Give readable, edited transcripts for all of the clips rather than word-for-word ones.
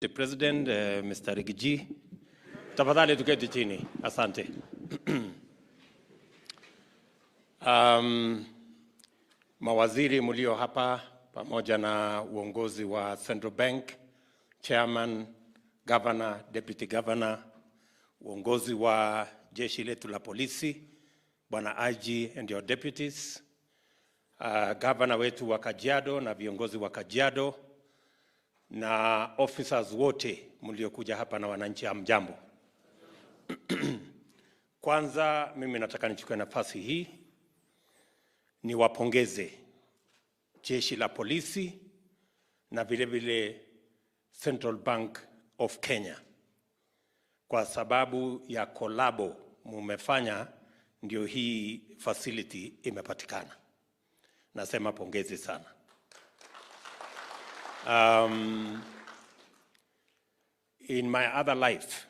The President, Mr. Rigiji, tafadhali tuketi chini. Asante. Mawaziri mulio hapa pamoja na uongozi wa Central Bank, Chairman, Governor, Deputy Governor, uongozi wa jeshi letu la polisi, Bwana IG and your deputies, Governor wetu wa Kajiado na viongozi wa Kajiado, na officers wote mliokuja hapa na wananchi, hamjambo. Kwanza mimi nataka nichukue nafasi hii niwapongeze jeshi la polisi na vile vile Central Bank of Kenya kwa sababu ya kolabo mumefanya, ndio hii facility imepatikana. Nasema pongezi sana. In my other life,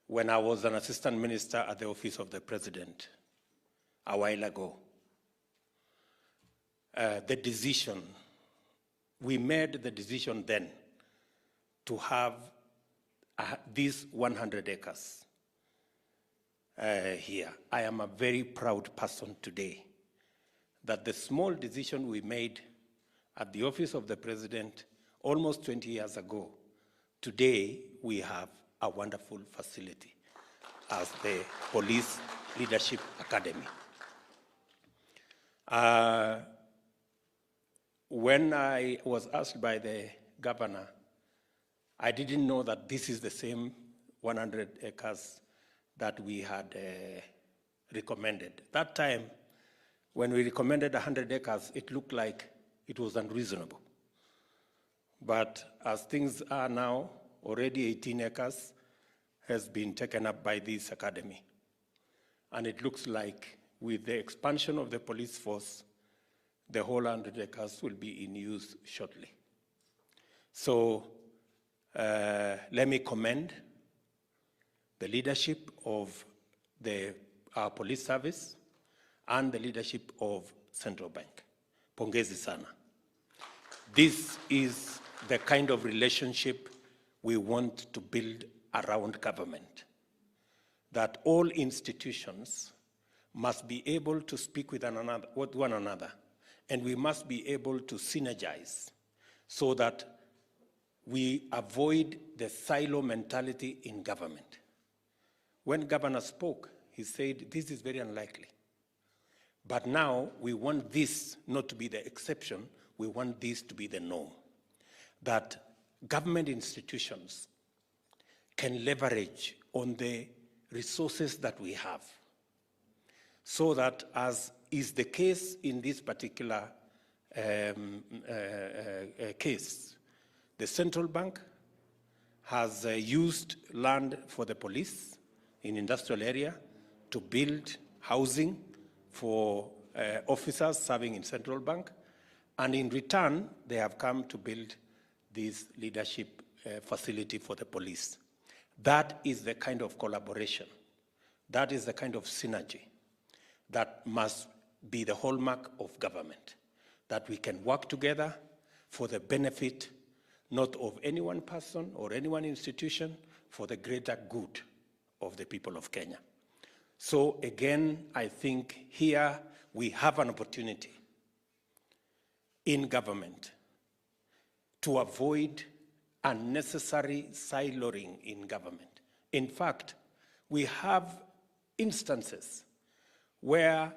when I was an assistant minister at the office of the president a while ago, we made the decision then to have these 100 acres here. I am a very proud person today that the small decision we made at the office of the president almost 20 years ago, today we have a wonderful facility as the Police Leadership Academy. When I was asked by the governor, I didn't know that this is the same 100 acres that we had recommended. That time, when we recommended 100 acres, it looked like it was unreasonable. But as things are now, already 18 acres has been taken up by this academy. And it looks like with the expansion of the police force, the whole 100 acres will be in use shortly. So let me commend the leadership of our police service and the leadership of Central Bank. Pongezi sana. This is the kind of relationship we want to build around government, that all institutions must be able to speak with one another, and we must be able to synergize so that we avoid the silo mentality in government. When governor spoke, he said, this is very unlikely. But now we want this not to be the exception, we want this to be the norm. That government institutions can leverage on the resources that we have, so that, as is the case in this particular case, the Central Bank has used land for the police in industrial area to build housing for officers serving in Central Bank, and in return, they have come to build this leadership facility for the police. That is the kind of collaboration, that is the kind of synergy that must be the hallmark of government, that we can work together for the benefit not of any one person or any one institution, for the greater good of the people of Kenya. So again, I think here we have an opportunity in government to avoid unnecessary siloing in government. In fact, we have instances where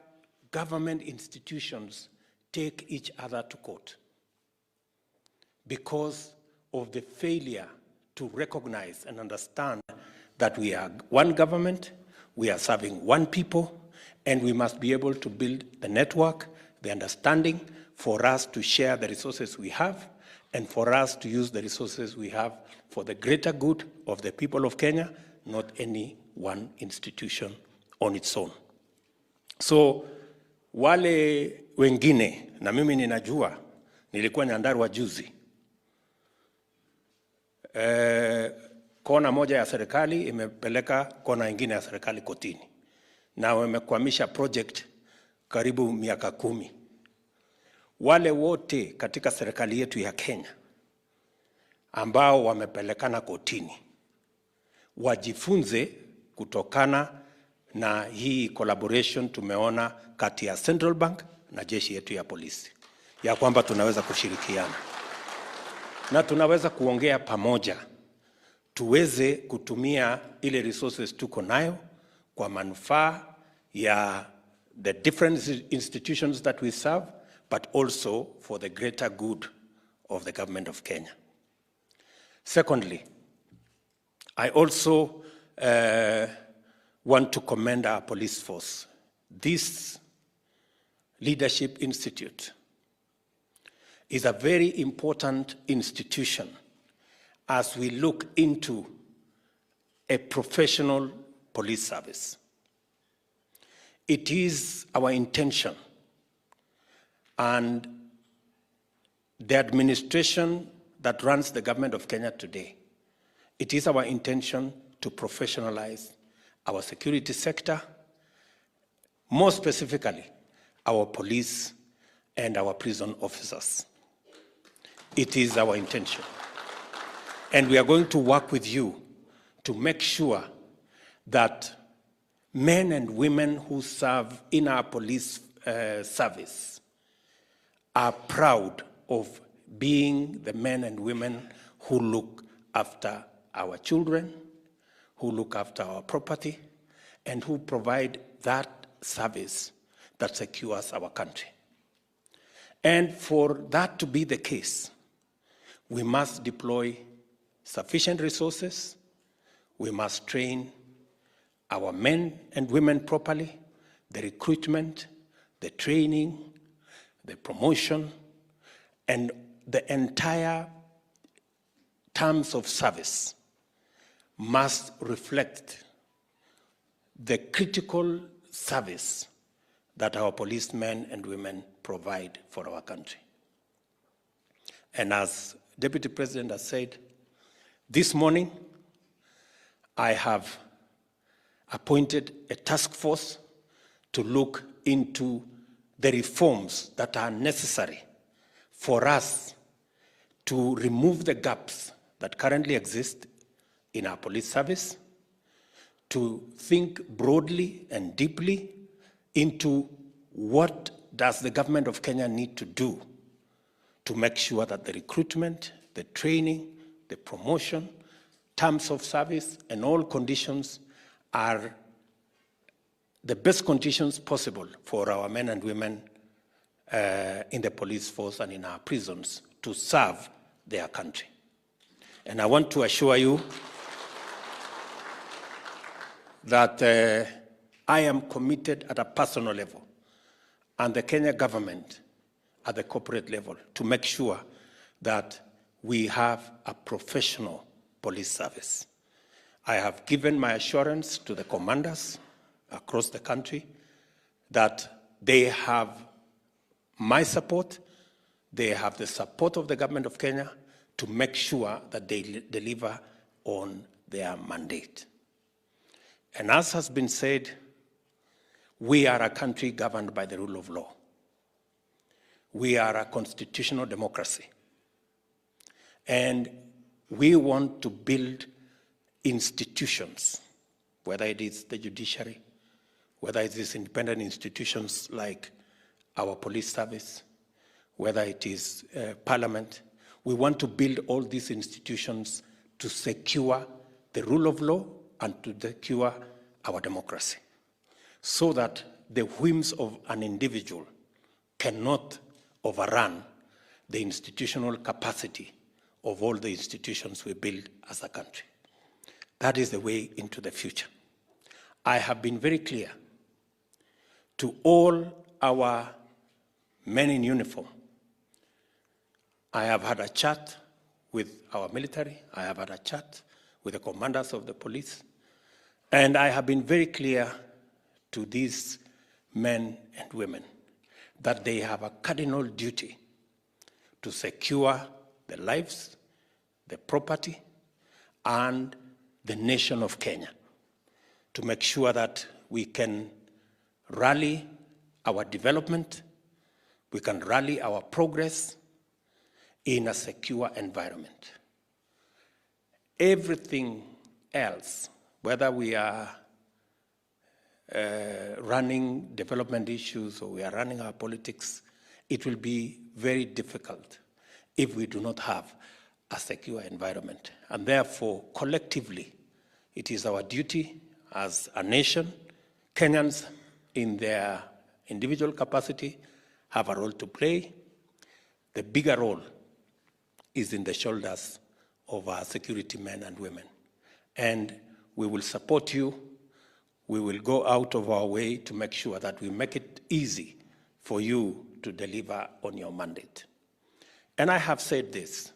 government institutions take each other to court because of the failure to recognize and understand that we are one government, we are serving one people, and we must be able to build the network, the understanding for us to share the resources we have, and for us to use the resources we have for the greater good of the people of Kenya, not any one institution on its own. So wale wengine, na mimi ninajua, nilikuwa Nyandarua juzi, kona moja ya serikali imepeleka kona ingine ya serikali kotini, na wamekwamisha project karibu miaka 10. Wale wote katika serikali yetu ya Kenya ambao wamepelekana kotini wajifunze kutokana na hii collaboration tumeona kati ya Central Bank na jeshi yetu ya polisi, ya kwamba tunaweza kushirikiana na tunaweza kuongea pamoja, tuweze kutumia ile resources tuko nayo kwa manufaa ya the different institutions that we serve, but also for the greater good of the government of Kenya. Secondly, I also want to commend our police force. This Leadership Institute is a very important institution as we look into a professional police service. It is our intention, and the administration that runs the government of Kenya today, it is our intention to professionalize our security sector, more specifically, our police and our prison officers. It is our intention. And we are going to work with you to make sure that men and women who serve in our police service are proud of being the men and women who look after our children, who look after our property, and who provide that service that secures our country. And for that to be the case, we must deploy sufficient resources, we must train our men and women properly, the recruitment, the training, the promotion, and the entire terms of service must reflect the critical service that our policemen and women provide for our country. And as Deputy President has said, this morning I have appointed a task force to look into the reforms that are necessary for us to remove the gaps that currently exist in our police service, to think broadly and deeply into what does the government of Kenya need to do to make sure that the recruitment, the training, the promotion, terms of service, and all conditions are the best conditions possible for our men and women in the police force and in our prisons to serve their country. And I want to assure you that I am committed at a personal level, and the Kenya government at the corporate level, to make sure that we have a professional police service. I have given my assurance to the commanders across the country that they have my support, they have the support of the government of Kenya to make sure that they deliver on their mandate. And as has been said, we are a country governed by the rule of law. We are a constitutional democracy. And we want to build institutions, whether it is the judiciary, whether it is independent institutions like our police service, whether it is parliament. We want to build all these institutions to secure the rule of law and to secure our democracy, so that the whims of an individual cannot overrun the institutional capacity of all the institutions we build as a country. That is the way into the future. I have been very clear to all our men in uniform. I have had a chat with our military. I have had a chat with the commanders of the police. And I have been very clear to these men and women that they have a cardinal duty to secure the lives, the property, and the nation of Kenya, to make sure that we can rally our development, we can rally our progress in a secure environment. everything else, whether we are running development issues or we are running our politics, it will be very difficult if we do not have a secure environment. And therefore, collectively, it is our duty as a nation. Kenyans, in their individual capacity, have a role to play. The bigger role is in the shoulders of our security men and women. And we will support you. We will go out of our way to make sure that we make it easy for you to deliver on your mandate. And I have said this,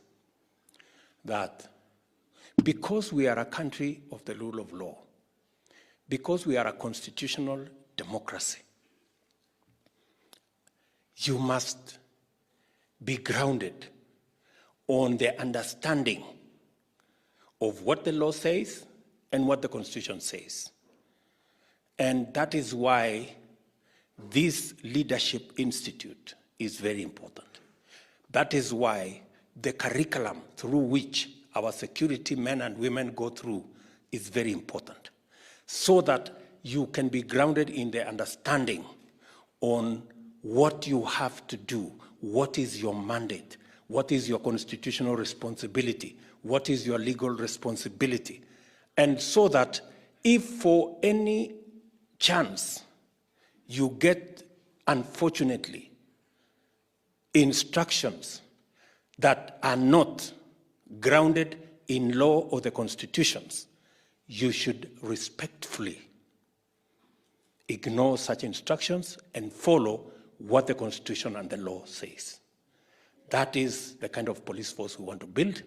that because we are a country of the rule of law, because we are a constitutional democracy, you must be grounded on the understanding of what the law says and what the Constitution says. And that is why this Leadership Institute is very important. That is why the curriculum through which our security men and women go through is very important, so that you can be grounded in the understanding on what you have to do, what is your mandate, what is your constitutional responsibility, what is your legal responsibility. And so that if for any chance you get, unfortunately, instructions that are not grounded in law or the constitutions, you should respectfully ignore such instructions and follow what the Constitution and the law says. That is the kind of police force we want to build.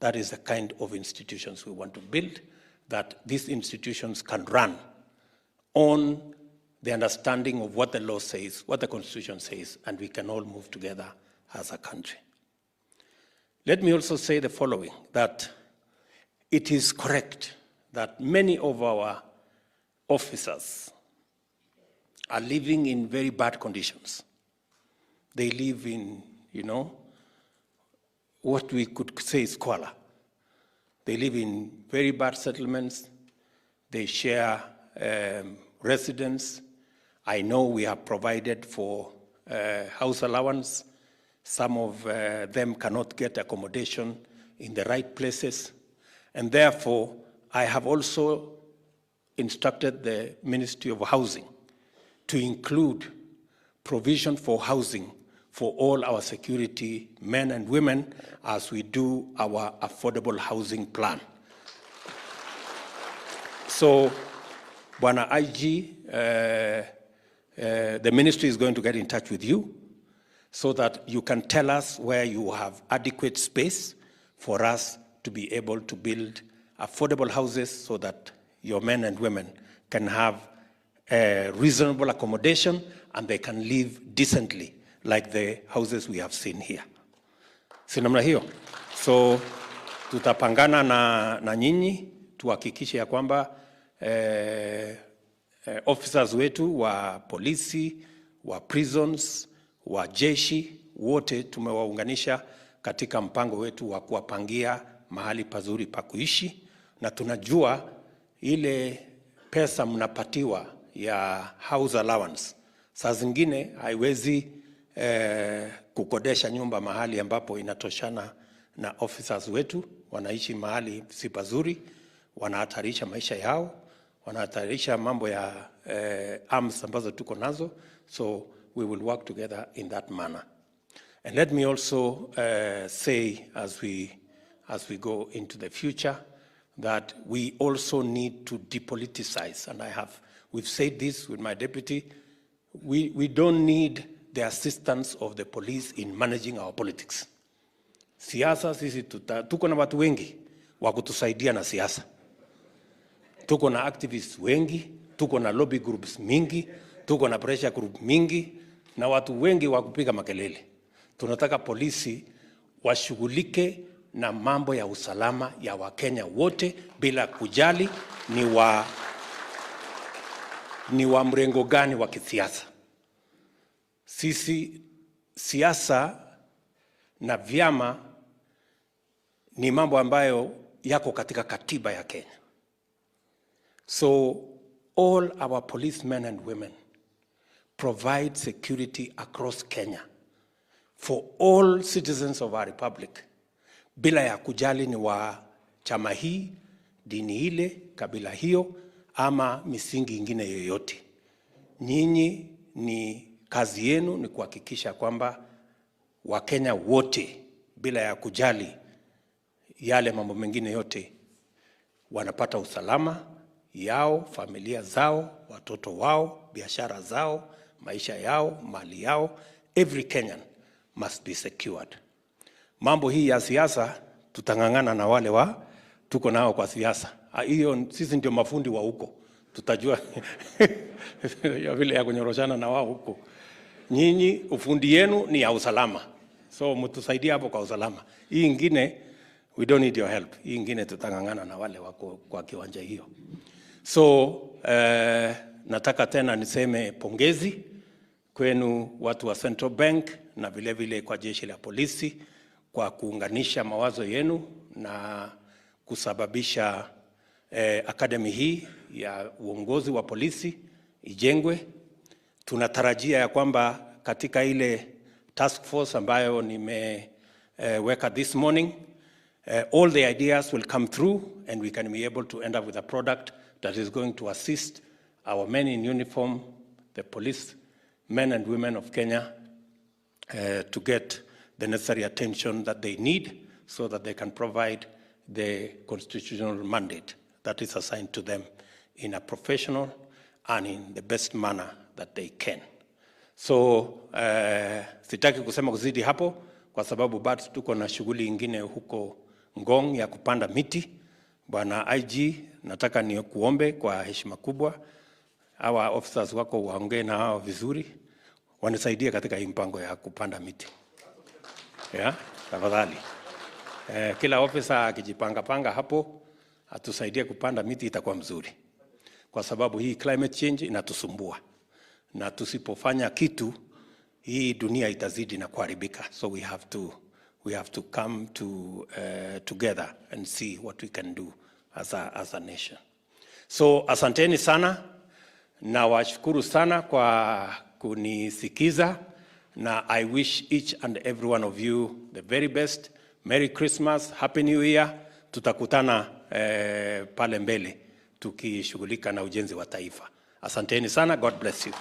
That is the kind of institutions we want to build, that these institutions can run on the understanding of what the law says, what the Constitution says, and we can all move together as a country. Let me also say the following, that it is correct that many of our officers are living in very bad conditions. They live in, what we could say is squalor. They live in very bad settlements. They share residence. I know we have provided for house allowance. Some of them cannot get accommodation in the right places. And therefore, I have also instructed the Ministry of Housing to include provision for housing for all our security men and women as we do our affordable housing plan. So, Bwana IG, the ministry is going to get in touch with you so that you can tell us where you have adequate space for us to be able to build affordable houses so that your men and women can have reasonable accommodation and they can live decently like the houses we have seen here. Si namna hiyo? So tutapangana na nyinyi tuhakikishe ya kwamba officers wetu wa polisi, wa prisons, wa jeshi, wote tumewaunganisha katika mpango wetu wa kuwapangia mahali pazuri pa kuishi, na tunajua ile pesa mnapatiwa ya house allowance saa zingine haiwezi kukodesha nyumba mahali ambapo inatoshana na officers wetu. Wanaishi mahali si pazuri, wanahatarisha maisha yao, wanahatarisha mambo ya arms ambazo tuko nazo. So we will work together in that manner. And let me also say as we go into the future that we also need to depoliticize. And we've said this with my deputy, we don't need the assistance of the police in managing our politics. Siasa sisi tuko na watu wengi wa kutusaidia na siasa. Tuko na activists wengi, tuko na lobby groups mingi, tuko na pressure group mingi, na watu wengi wa kupiga makelele. Tunataka polisi washughulike na mambo ya usalama ya Wakenya wote bila kujali ni wa mrengo gani wa kisiasa. Sisi siasa na vyama ni mambo ambayo yako katika katiba ya Kenya. So all our policemen and women provide security across Kenya for all citizens of our republic, bila ya kujali ni wa chama hii, dini ile, kabila hiyo, ama misingi ingine yoyote. Nyinyi ni kazi yenu ni kuhakikisha kwamba Wakenya wote, bila ya kujali yale mambo mengine yote, wanapata usalama yao, familia zao, watoto wao, biashara zao, maisha yao, mali yao. Every Kenyan must be secured. Mambo hii ya siasa tutangangana na wale tuko nao kwa siasa. Hiyo sisi ndio mafundi wa huko. Tutajua ya vile ya kunyoroshana na wao huko. Nyinyi ufundi yenu ni ya usalama. So mtusaidie hapo kwa usalama. Hii ingine we don't need your help. Hii ingine tutangangana na wale wako kwa kiwanja hiyo. So nataka tena niseme pongezi kwenu watu wa Central Bank na vile vile kwa jeshi la polisi kwa kuunganisha mawazo yenu na kusababisha akademi hii ya uongozi wa polisi ijengwe. Tunatarajia ya kwamba katika ile task force ambayo nimeweka this morning, all the ideas will come through and we can be able to end up with a product that is going to assist our men in uniform, the police men and women of Kenya, to get the necessary attention that they need so that they can provide the constitutional mandate that is assigned to them in a professional and in the best manner that they can. So sitaki kusema kuzidi hapo kwa sababu bado tuko na shughuli ingine huko Ngong ya kupanda miti. Bwana IG, nataka ni kuombe kwa heshima kubwa hawa officers wako waongee na hao vizuri, wanisaidie katika hii mpango ya kupanda miti. Tafadhali. Kila officer akijipanga hapo atusaidie kupanda miti, itakuwa mzuri. Kwa sababu hii climate change inatusumbua. Na tusipofanya kitu, hii dunia itazidi na kuharibika. So we have to come together and see what we can do as a nation. So asanteni sana na washukuru sana kwa kunisikiza, na I wish each and every one of you the very best. Merry Christmas, Happy New Year. Tutakutana pale mbele tukishughulika na ujenzi wa taifa. Asanteni sana. God bless you.